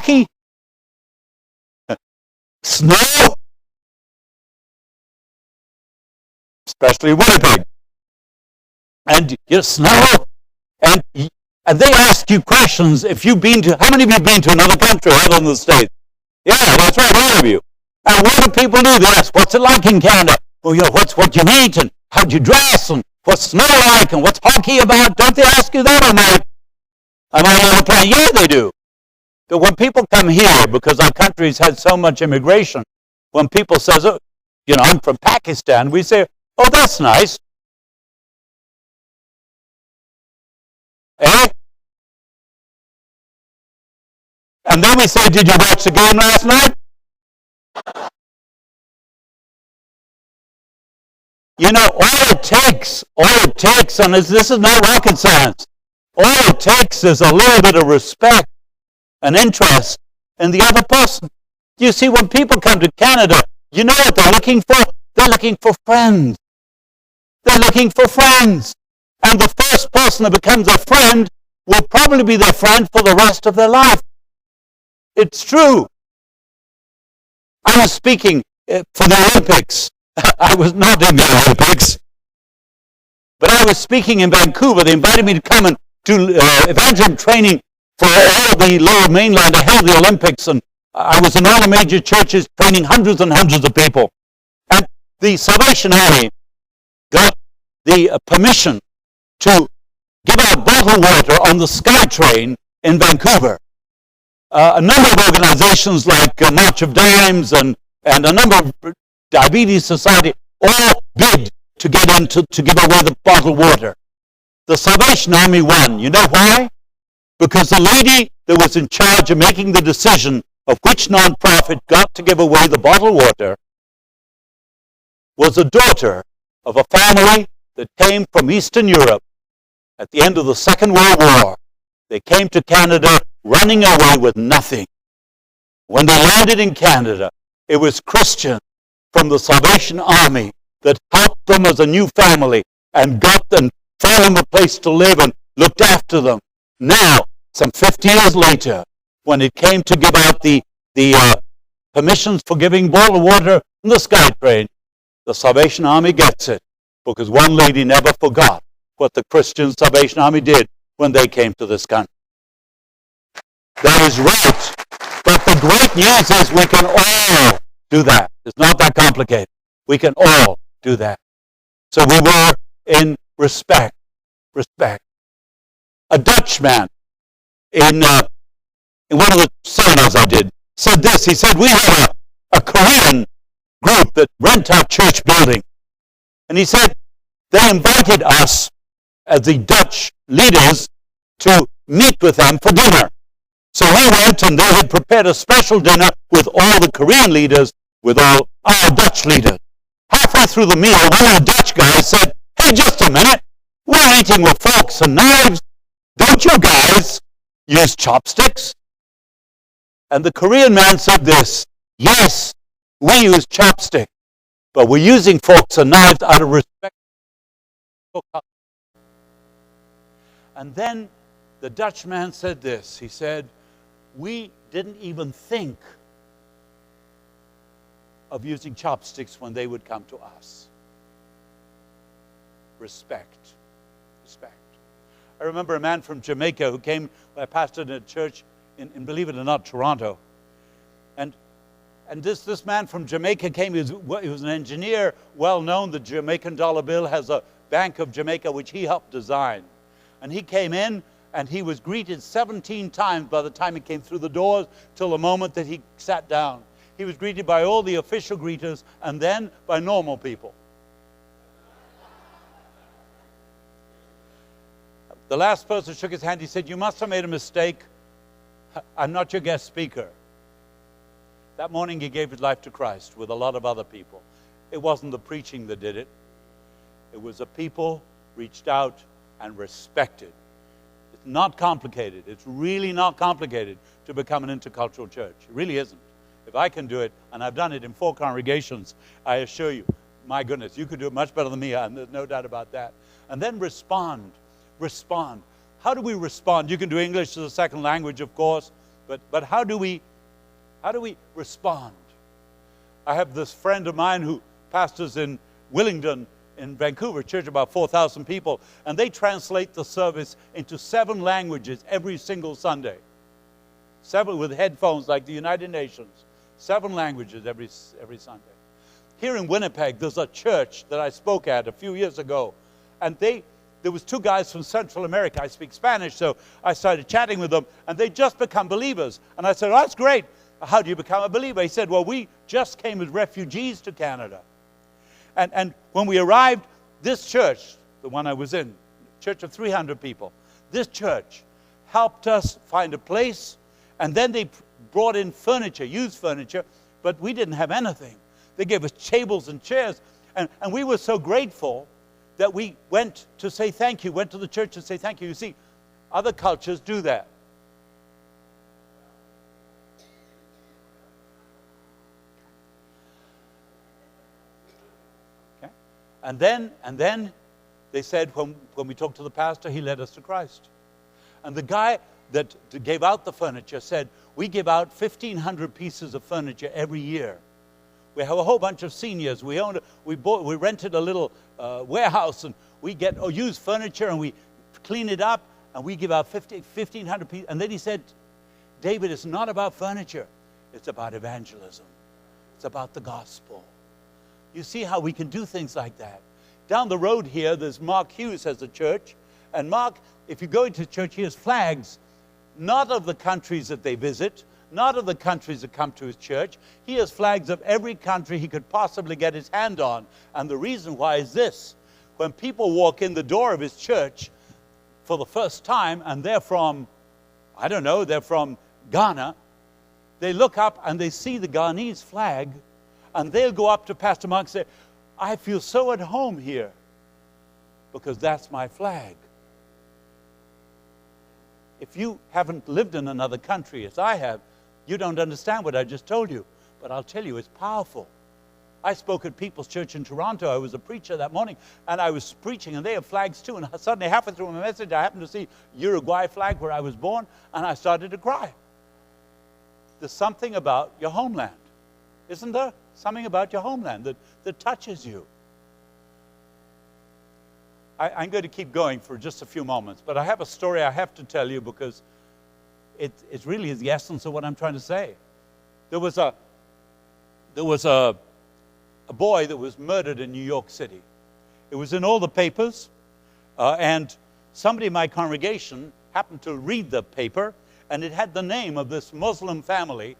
hockey? Snow? Especially Winnipeg. And snow? And they ask you questions if you've been to, how many of you have been to another country other than the States? Yeah, that's right, all of you. And what do people do? They ask, what's it like in Canada? Well, what you eat, and how do you dress, and what's snow like, and what's hockey about? Don't they ask you that? Am I on a plane? Yeah, they do. But when people come here, because our country's had so much immigration, when people says, oh, I'm from Pakistan, we say, oh, that's nice. Eh? And then we say, did you watch the game last night? All it takes, and this is not rocket science, all it takes is a little bit of respect and interest in the other person. You see, when people come to Canada, you know what they're looking for? They're looking for friends. They're looking for friends. And the first person that becomes a friend will probably be their friend for the rest of their life. It's true. I was speaking for the Olympics. I was not in the Olympics, but I was speaking in Vancouver. They invited me to come and do evangelism training for all of the Lower Mainland ahead of the Olympics, and I was in all the major churches training hundreds and hundreds of people. And the Salvation Army got the permission to give out bottled water on the SkyTrain in Vancouver. A number of organizations like March of Dimes and a number of Diabetes Society all bid to get into to give away the bottled water. The Salvation Army won. You know why? Because the lady that was in charge of making the decision of which nonprofit got to give away the bottled water was a daughter of a family that came from Eastern Europe at the end of the Second World War. They came to Canada running away with nothing. When they landed in Canada, it was Christians from the Salvation Army that helped them as a new family and got them, found them a place to live and looked after them. Now, some 50 years later, when it came to give out the permissions for giving bottled water in the SkyTrain, the Salvation Army gets it, because one lady never forgot what the Christian Salvation Army did when they came to this country. That is right. But the great news is we can all do that. It's not that complicated. We can all do that. So we were in respect. A Dutchman in one of the seminars I did said this. He said, we have a Korean group that rent our church building. And he said, they invited us as the Dutch leaders to meet with them for dinner. So we went, and they had prepared a special dinner with all the Korean leaders, with all our Dutch leaders. Halfway through the meal, one of the Dutch guys said, hey, just a minute, we're eating with forks and knives. Don't you guys use chopsticks? And the Korean man said this, yes, we use chopsticks, but we're using forks and knives out of respect. And then the Dutch man said this, he said, we didn't even think of using chopsticks when they would come to us. Respect. I remember a man from Jamaica who came, I pastored in a church in believe it or not, Toronto. And this man from Jamaica came, he was an engineer, well known. The Jamaican dollar bill has a Bank of Jamaica, which he helped design. And he came in, and he was greeted 17 times by the time he came through the doors till the moment that he sat down. He was greeted by all the official greeters and then by normal people. The last person shook his hand. He said, you must have made a mistake. I'm not your guest speaker. That morning he gave his life to Christ with a lot of other people. It wasn't the preaching that did it. It was the people reached out and respected. It's not complicated. It's really not complicated to become an intercultural church. It really isn't. If I can do it, and I've done it in 4 congregations, I assure you, my goodness, you could do it much better than me, and there's no doubt about that. And then respond. How do we respond? You can do English as a second language, of course. But how do we respond? I have this friend of mine who pastors in Willingdon in Vancouver, church about 4,000 people, and they translate the service into 7 languages every single Sunday. 7 with headphones like the United Nations. 7 languages every Sunday. Here in Winnipeg, there's a church that I spoke at a few years ago, and there was 2 guys from Central America. I speak Spanish, so I started chatting with them, and they just become believers. And I said, "Oh, that's great. How do you become a believer?" He said, "Well, we just came as refugees to Canada. And when we arrived, this church, the one I was in, church of 300 people, this church helped us find a place, and then they brought in furniture, used furniture, but we didn't have anything. They gave us tables and chairs, and we were so grateful that we went to say thank you, went to the church to say thank you." You see, other cultures do that. Okay? And then they said, when we talked to the pastor, he led us to Christ. And the guy that gave out the furniture said, "We give out 1,500 pieces of furniture every year. We have a whole bunch of seniors. We rented a little warehouse, and we get used furniture, and we clean it up, and we give out 1,500 pieces." And then he said, "David, it's not about furniture. It's about evangelism. It's about the gospel." You see how we can do things like that. Down the road here, there's Mark Hughes has a church. And Mark, if you go into church, he has flags, not of the countries that they visit, not of the countries that come to his church. He has flags of every country he could possibly get his hand on. And the reason why is this. When people walk in the door of his church for the first time, and they're from, they're from Ghana, they look up and they see the Ghanese flag, and they'll go up to Pastor Mark and say, "I feel so at home here because that's my flag." If you haven't lived in another country as I have, you don't understand what I just told you. But I'll tell you, it's powerful. I spoke at People's Church in Toronto. I was a preacher that morning, and I was preaching, and they have flags too. And suddenly, halfway through my message, I happened to see Uruguay flag where I was born, and I started to cry. There's something about your homeland, isn't there? Something about your homeland that touches you. I'm going to keep going for just a few moments, but I have a story I have to tell you because it really is the essence of what I'm trying to say. There was a boy that was murdered in New York City. It was in all the papers, and somebody in my congregation happened to read the paper, and it had the name of this Muslim family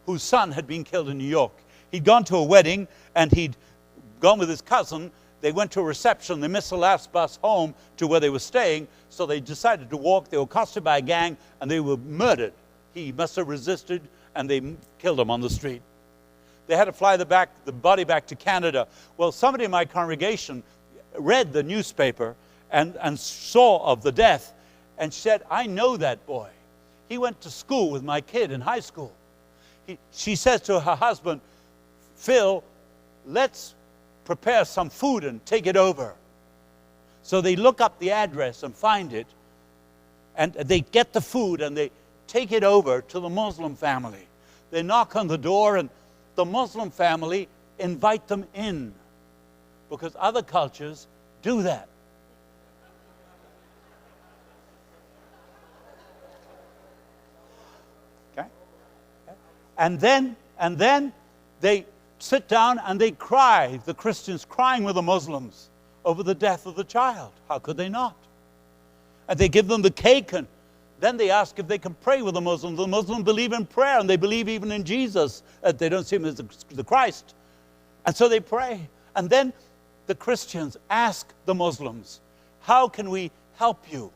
whose son had been killed in New York. He'd gone to a wedding, and he'd gone with his cousin. They went to a reception. They missed the last bus home to where they were staying, so they decided to walk. They were accosted by a gang, and they were murdered. He must have resisted, and they killed him on the street. They had to fly the body back to Canada. Well, somebody in my congregation read the newspaper and saw of the death, and said, "I know that boy. He went to school with my kid in high school." She says to her husband, "Phil, let's prepare some food and take it over." So they look up the address and find it, and they get the food and they take it over to the Muslim family. They knock on the door, and the Muslim family invite them in, because other cultures do that. Okay? And then they sit down and they cry, the Christians crying with the Muslims over the death of the child. How could they not? And they give them the cake, and then they ask if they can pray with the Muslims. The Muslims believe in prayer, and they believe even in Jesus. They don't see him as the Christ. And so they pray. And then the Christians ask the Muslims, "How can we help you?"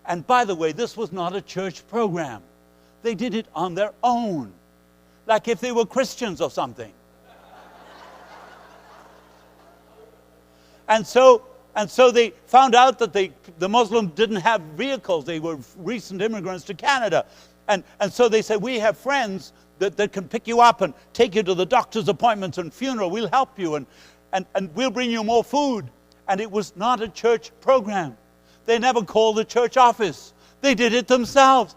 And by the way, this was not a church program. They did it on their own, like if they were Christians or something. And so they found out that the Muslims didn't have vehicles. They were recent immigrants to Canada. And so they said, "We have friends that can pick you up and take you to the doctor's appointments and funeral. We'll help you, and we'll bring you more food." And it was not a church program. They never called the church office. They did it themselves.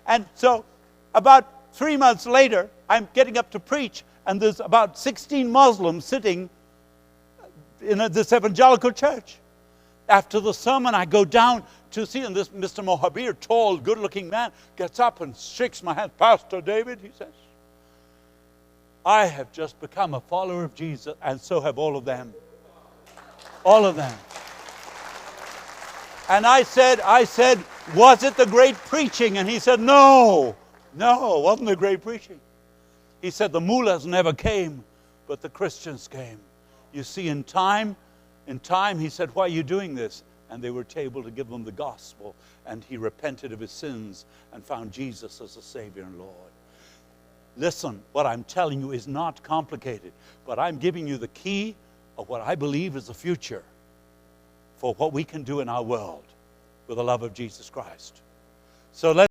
And so about 3 months later, I'm getting up to preach, and there's about 16 Muslims sitting in this evangelical church. After the sermon, I go down to see, and this Mr. Mohabir, tall, good-looking man, gets up and shakes my hand. Pastor David, he says, I have just become a follower of Jesus, and so have all of them. All of them. And I said, was it the great preaching? And he said, no, it wasn't the great preaching. He said, the mullahs never came, but the Christians came. You see, in time, he said, why are you doing this? And they were able to give him the gospel, and he repented of his sins and found Jesus as a Savior and Lord. Listen, what I'm telling you is not complicated, but I'm giving you the key of what I believe is the future for what we can do in our world with the love of Jesus Christ. So let's